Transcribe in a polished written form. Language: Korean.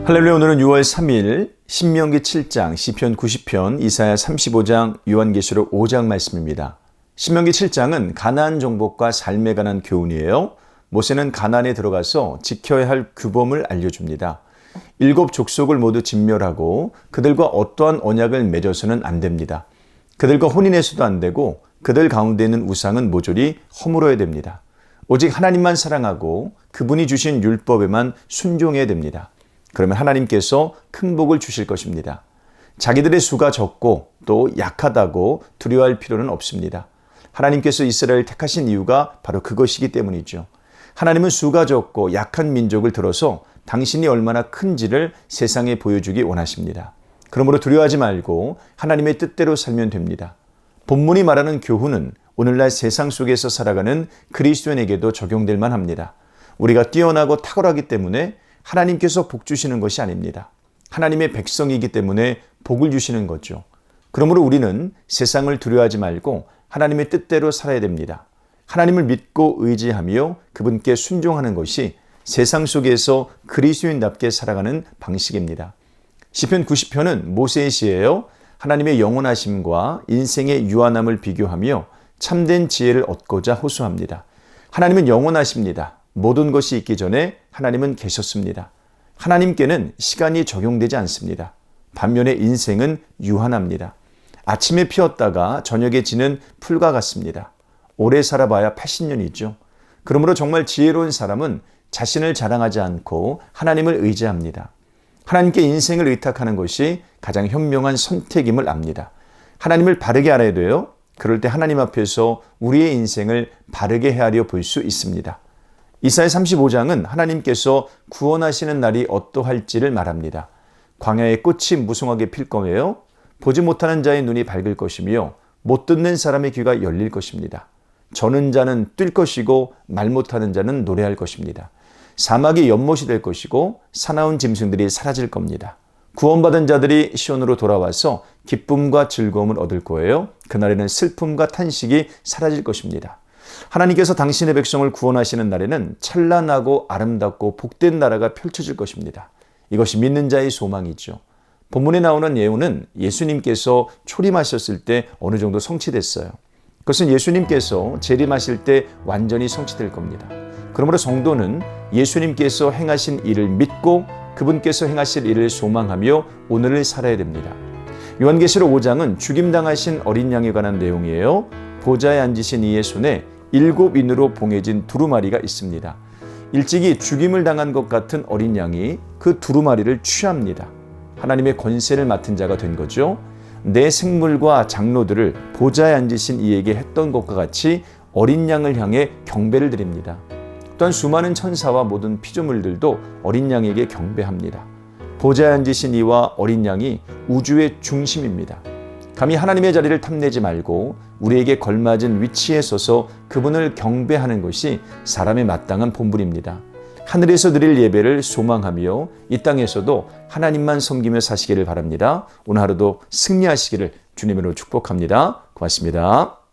할렐루야. 오늘은 6월 3일 신명기 7장, 시편 90편, 이사야 35장, 요한계시록 5장 말씀입니다. 신명기 7장은 가나안 정복과 삶에 관한 교훈이에요. 모세는 가나안에 들어가서 지켜야 할 규범을 알려줍니다. 7 족속을 모두 진멸하고 그들과 어떠한 언약을 맺어서는 안 됩니다. 그들과 혼인해서도 안 되고 그들 가운데 있는 우상은 모조리 허물어야 됩니다. 오직 하나님만 사랑하고 그분이 주신 율법에만 순종해야 됩니다. 그러면 하나님께서 큰 복을 주실 것입니다. 자기들의 수가 적고 또 약하다고 두려워할 필요는 없습니다. 하나님께서 이스라엘을 택하신 이유가 바로 그것이기 때문이죠. 하나님은 수가 적고 약한 민족을 들어서 당신이 얼마나 큰지를 세상에 보여주기 원하십니다. 그러므로 두려워하지 말고 하나님의 뜻대로 살면 됩니다. 본문이 말하는 교훈은 오늘날 세상 속에서 살아가는 그리스도인에게도 적용될 만합니다. 우리가 뛰어나고 탁월하기 때문에 하나님께서 복 주시는 것이 아닙니다. 하나님의 백성이기 때문에 복을 주시는 거죠. 그러므로 우리는 세상을 두려워하지 말고 하나님의 뜻대로 살아야 됩니다. 하나님을 믿고 의지하며 그분께 순종하는 것이 세상 속에서 그리스도인답게 살아가는 방식입니다. 시편 90편은 모세의 시예요. 하나님의 영원하심과 인생의 유한함을 비교하며 참된 지혜를 얻고자 호소합니다. 하나님은 영원하십니다. 모든 것이 있기 전에 하나님은 계셨습니다. 하나님께는 시간이 적용되지 않습니다. 반면에 인생은 유한합니다. 아침에 피었다가 저녁에 지는 풀과 같습니다. 오래 살아봐야 80년이죠. 그러므로 정말 지혜로운 사람은 자신을 자랑하지 않고 하나님을 의지합니다. 하나님께 인생을 의탁하는 것이 가장 현명한 선택임을 압니다. 하나님을 바르게 알아야 돼요. 그럴 때 하나님 앞에서 우리의 인생을 바르게 헤아려 볼 수 있습니다. 이사야 35장은 하나님께서 구원하시는 날이 어떠할지를 말합니다. 광야의 꽃이 무성하게 필 거예요. 보지 못하는 자의 눈이 밝을 것이며 못 듣는 사람의 귀가 열릴 것입니다. 저는 자는 뛸 것이고 말 못하는 자는 노래할 것입니다. 사막이 연못이 될 것이고 사나운 짐승들이 사라질 겁니다. 구원받은 자들이 시온으로 돌아와서 기쁨과 즐거움을 얻을 거예요. 그날에는 슬픔과 탄식이 사라질 것입니다. 하나님께서 당신의 백성을 구원하시는 날에는 찬란하고 아름답고 복된 나라가 펼쳐질 것입니다. 이것이 믿는 자의 소망이죠. 본문에 나오는 예언은 예수님께서 초림하셨을 때 어느 정도 성취됐어요. 그것은 예수님께서 재림하실 때 완전히 성취될 겁니다. 그러므로 성도는 예수님께서 행하신 일을 믿고 그분께서 행하실 일을 소망하며 오늘을 살아야 됩니다. 요한계시록 5장은 죽임당하신 어린 양에 관한 내용이에요. 보좌에 앉으신 이의 손에 7인으로 봉해진 두루마리가 있습니다. 일찍이 죽임을 당한 것 같은 어린 양이 그 두루마리를 취합니다. 하나님의 권세를 맡은 자가 된 거죠. 내 생물과 장로들을 보좌에 앉으신 이에게 했던 것과 같이 어린 양을 향해 경배를 드립니다. 또한 수많은 천사와 모든 피조물들도 어린 양에게 경배합니다. 보좌에 앉으신 이와 어린 양이 우주의 중심입니다. 감히 하나님의 자리를 탐내지 말고 우리에게 걸맞은 위치에 서서 그분을 경배하는 것이 사람의 마땅한 본분입니다. 하늘에서 드릴 예배를 소망하며 이 땅에서도 하나님만 섬기며 사시기를 바랍니다. 오늘 하루도 승리하시기를 주님으로 축복합니다. 고맙습니다.